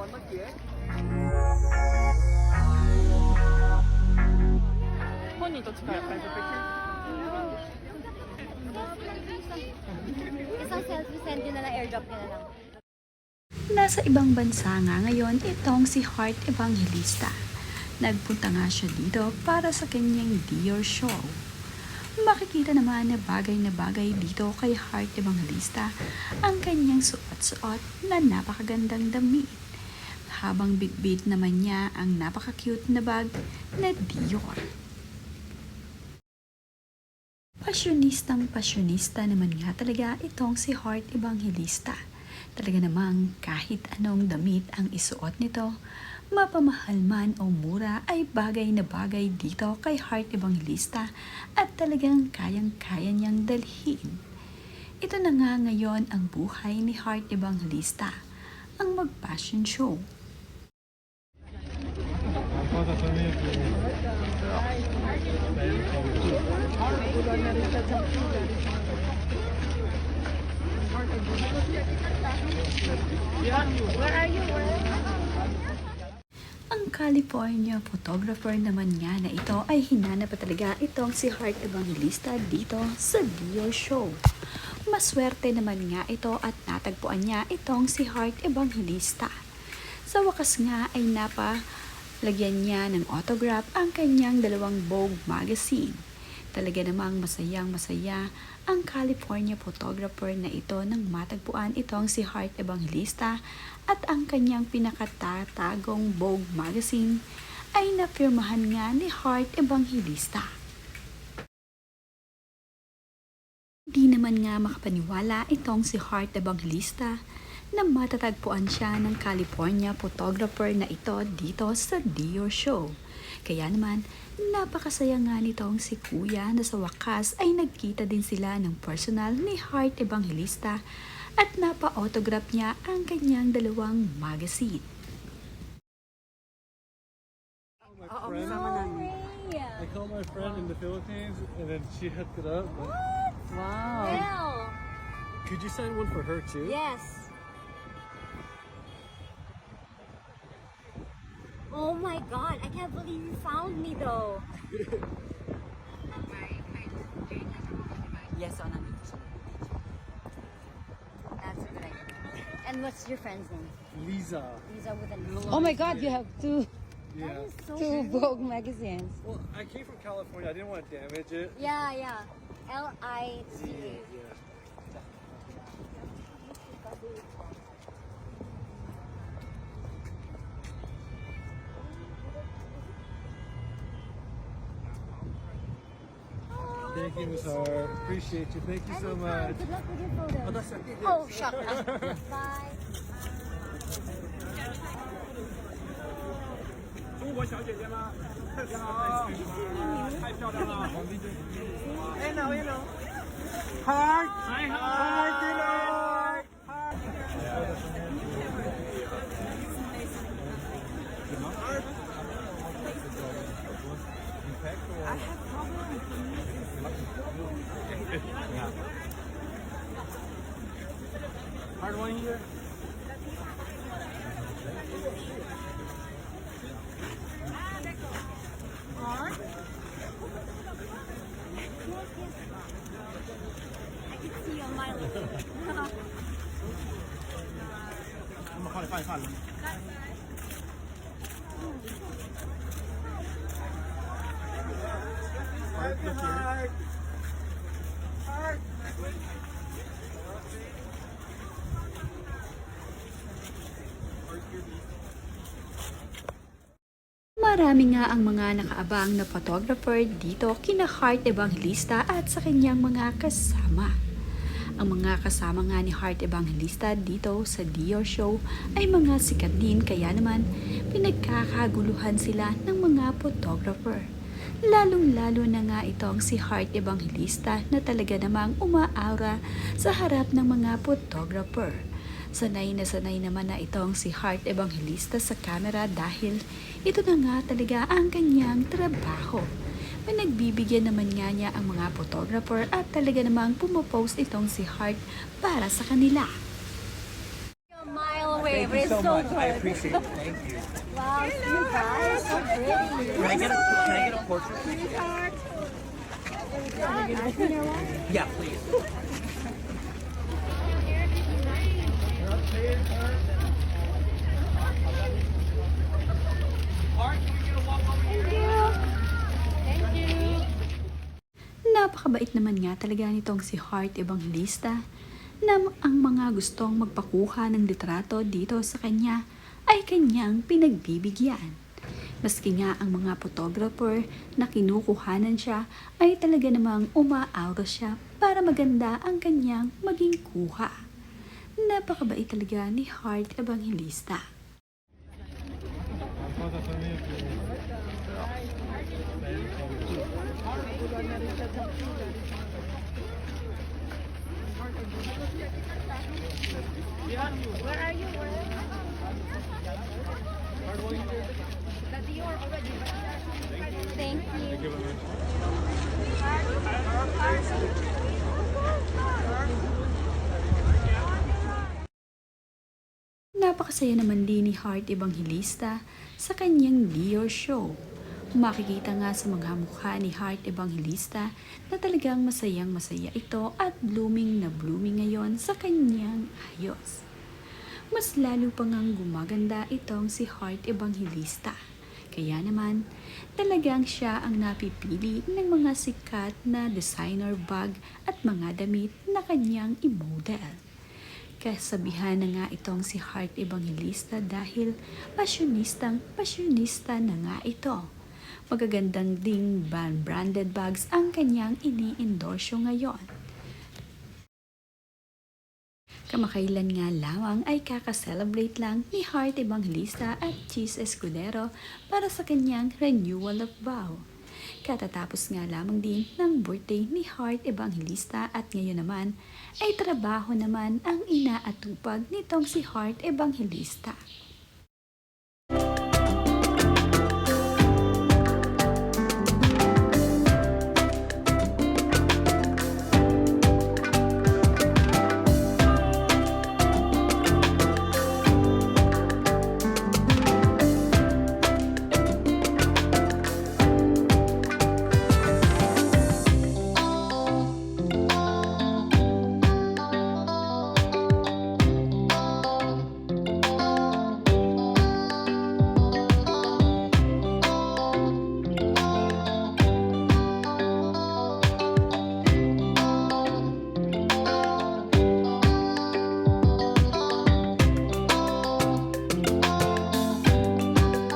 本人と近い感じ。Isang selfie send nyo na lang, airdrop nyo na lang. Nasa ibang bansa nga ngayon itong si Heart Evangelista. Nagpunta nga siya dito para sa kanyang Dior show. Makikita naman na bagay dito kay Heart Evangelista ang kanyang suot-suot na napakagandang damit. Habang bitbit naman niya ang napaka-cute na bag na Dior. Pasyonista naman nga talaga itong si Heart Evangelista. Talaga namang kahit anong damit ang isuot nito, mapamahal man o mura ay bagay na bagay dito kay Heart Evangelista at talagang kayang-kaya niyang dalhin. Ito na nga ngayon ang buhay ni Heart Evangelista, ang mag-fashion show. Ang California photographer naman nga na ito ay hinanap pa talaga itong si Heart Evangelista dito sa Dior show. Maswerte naman nga ito at natagpuan niya itong si Heart Evangelista. Sa wakas nga ay napalagyan niya ng autograph ang kanyang dalawang Vogue magazine. Talaga namang masayang-masaya ang California photographer na ito nang matagpuan itong si Heart Evangelista at ang kanyang pinakatatagong Vogue magazine ay napirmahan nga ni Heart Evangelista. Di naman nga makapaniwala itong si Heart Evangelista na matatagpuan siya ng California photographer na ito dito sa Dior show. Kaya naman, napakasaya nga nitong si Kuya na sa wakas ay nagkita din sila ng personal ni Heart Evangelista at napa-autograph niya ang kanyang dalawang magazine. I called my friend in the Philippines and then she hooked it up. What? Wow. Well, Could you sign one for her too? yes. Oh my god, I can't believe you found me though. Yes, on That's a good idea. And what's your friend's name? Lisa. Lisa with an E. Oh my God, you have two Yeah. That is so Vogue magazines. Well, I came from California. I didn't want to damage it. Yeah, yeah. L-I-C-A. Yeah. Thank you, Ms. Hart. Appreciate you. Thank you so much. Good luck with your photos. Oh, that's okay. Oh, shut up. Bye. 中国小姐姐吗？你好，太漂亮了。哎，no hello。Hi hi hi hello。Hard one here. I can see you on my list. 咁啊，翻嚟翻嚟。Marami nga ang mga nakaabang na photographer dito kina Heart Evangelista at sa kanyang mga kasama. Ang mga kasama nga ni Heart Evangelista dito sa Dior show ay mga sikat din, kaya naman pinagkakaguluhan sila ng mga photographer. Lalong-lalo na nga itong si Heart Evangelista na talaga namang umaaura sa harap ng mga photographer. Sanay naman na itong si Heart Evangelista sa camera dahil ito na nga talaga ang kanyang trabaho. Pinagbibigyan naman nga niya ang mga photographer at talaga namang pumopost itong si Heart para sa kanila. A mile away. way, but it's so so much. I good. appreciate it. Thank you. Wow, you guys, so pretty. Can I get a portrait? Yeah, please. Napakabait naman nga talaga nitong si Heart Evangelista na ang mga gustong magpakuha ng litrato dito sa kanya ay kanyang pinagbibigyan. Maski nga ang mga photographer na kinukuhanan siya ay talaga namang umaaura siya para maganda ang kanyang maging kuha. Napakabait talaga ni Heart Evangelista. Thank you. Napakasaya naman din ni Heart Evangelista sa kanyang Dior show. Makikita nga sa mga mukha ni Heart Evangelista na talagang masayang masaya ito at blooming na blooming ngayon sa kanyang ayos. Mas lalo pa ngang gumaganda itong si Heart Evangelista. Kaya naman, talagang siya ang napipili ng mga sikat na designer bag at mga damit na kanyang i-model. Kasabihan na nga itong si Heart Evangelista dahil pasyonista na nga ito. Magagandang ding branded bags ang kanyang ini-endorso ngayon. Kamakailan nga lamang ay kakaselebrate lang ni Heart Evangelista at Cheese Escudero para sa kanyang renewal of vow. Katatapos nga lamang din ng birthday ni Heart Evangelista at ngayon naman ay trabaho naman ang inaatupag nitong si Heart Evangelista.